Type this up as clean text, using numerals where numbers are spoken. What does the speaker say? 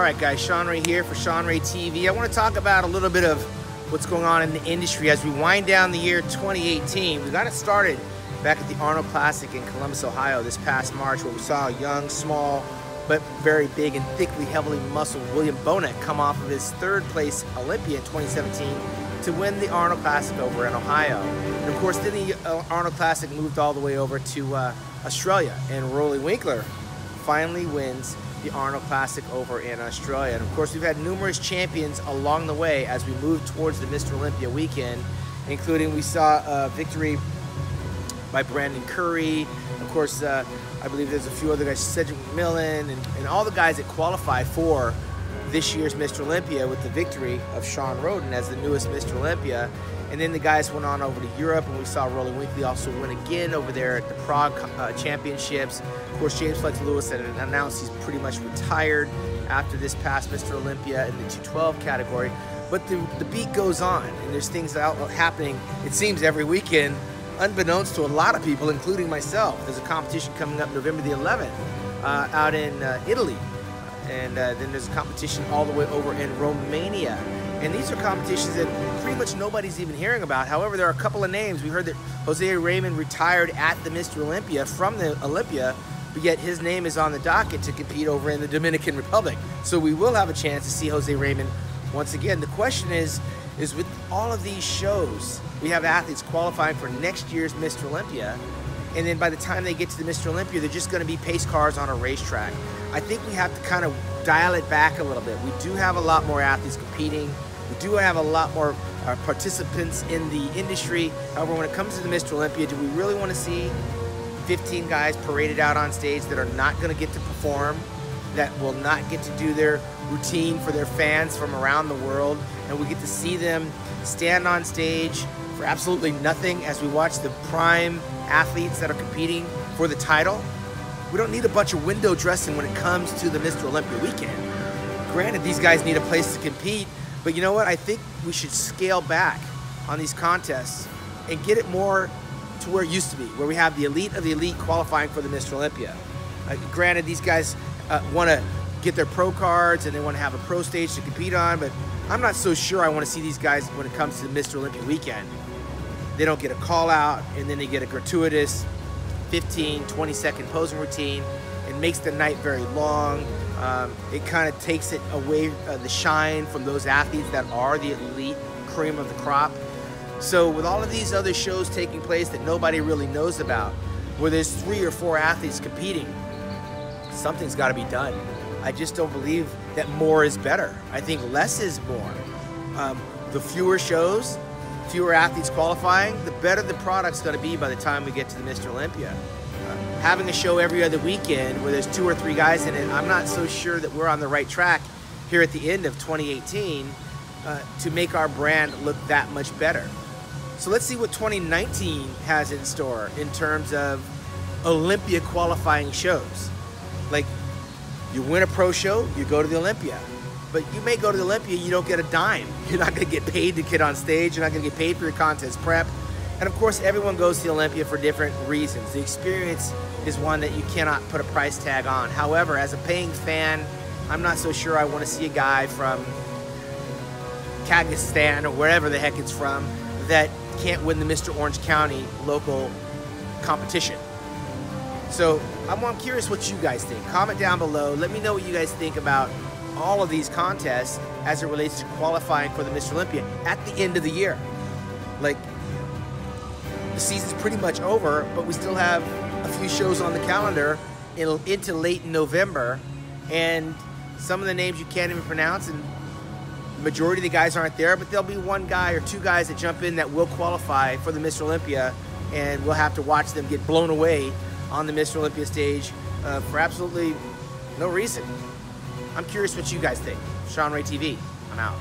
Alright guys, Shawn Ray here for ShawnRayTv. I want to talk about a little bit of what's going on in the industry as we wind down the year 2018. We got it started back at the Arnold Classic in Columbus, Ohio this past March, where we saw a young, small, but very big and thickly, heavily muscled William Bonek come off of his third place Olympia in 2017 to win the Arnold Classic over in Ohio. And of course, then the Arnold Classic moved all the way over to Australia, and Rolly Winkler finally wins the Arnold Classic over in Australia. And of course, we've had numerous champions along the way as we move towards the Mr. Olympia weekend, including we saw a victory by Brandon Curry. Of course, I believe there's a few other guys, Cedric McMillan, and all the guys that qualified for this year's Mr. Olympia with the victory of Shawn Rhoden as the newest Mr. Olympia. And then the guys went on over to Europe, and we saw Rolly Winkler also win again over there at the Prague Championships. Of course, James Flex Lewis had announced he's pretty much retired after this past Mr. Olympia in the 212 category. But the beat goes on, and there's things out happening, it seems, every weekend, unbeknownst to a lot of people, including myself. There's a competition coming up November the 11th out in Italy. And then there's a competition all the way over in Romania. And these are competitions that pretty much nobody's even hearing about. However, there are a couple of names. We heard that Jose Raymond retired at the Mr. Olympia from the Olympia, but yet his name is on the docket to compete over in the Dominican Republic. So we will have a chance to see Jose Raymond once again. The question is with all of these shows, we have athletes qualifying for next year's Mr. Olympia, and then by the time they get to the Mr. Olympia, they're just going to be pace cars on a racetrack. I think we have to kind of dial it back a little bit. We do have a lot more athletes competing. We do have a lot more participants in the industry. However, when it comes to the Mr. Olympia, do we really want to see 15 guys paraded out on stage that are not going to get to perform, that will not get to do their routine for their fans from around the world, and we get to see them stand on stage for absolutely nothing as we watch the prime athletes that are competing for the title? We don't need a bunch of window dressing when it comes to the Mr. Olympia weekend. Granted, these guys need a place to compete, but you know what? I think we should scale back on these contests and get it more to where it used to be, where we have the elite of the elite qualifying for the Mr. Olympia. Granted, these guys want to get their pro cards and they want to have a pro stage to compete on, but I'm not so sure I want to see these guys when it comes to the Mr. Olympia weekend. They don't get a call out, and then they get a gratuitous 15, 20-second posing routine. It makes the night very long. It kind of takes it away, the shine from those athletes that are the elite cream of the crop. So with all of these other shows taking place that nobody really knows about, where there's 3 or 4 athletes competing, something's got to be done. I just don't believe that more is better. I think less is more. The fewer shows, fewer athletes qualifying, the better the product's going to be by the time we get to the Mr. Olympia. Having a show every other weekend where there's 2 or 3 guys in it, I'm not so sure that we're on the right track here at the end of 2018 to make our brand look that much better. So let's see what 2019 has in store in terms of Olympia qualifying shows. Like, you win a pro show, you go to the Olympia. But you may go to the Olympia, you don't get a dime. You're not going to get paid to get on stage. You're not going to get paid for your contest prep. And of course, everyone goes to the Olympia for different reasons. The experience is one that you cannot put a price tag on. However, as a paying fan, I'm not so sure I want to see a guy from Kazakhstan or wherever the heck it's from that can't win the Mr. Orange County local competition. So I'm curious what you guys think. Comment down below. Let me know what you guys think about all of these contests as it relates to qualifying for the Mr. Olympia at the end of the year. Like, the season's pretty much over, but we still have a few shows on the calendar into late November, and some of the names you can't even pronounce, and the majority of the guys aren't there, but there'll be 1 guy or 2 guys that jump in that will qualify for the Mr. Olympia, and we'll have to watch them get blown away on the Mr. Olympia stage for absolutely no reason. I'm curious what you guys think. ShawnRayTv, I'm out.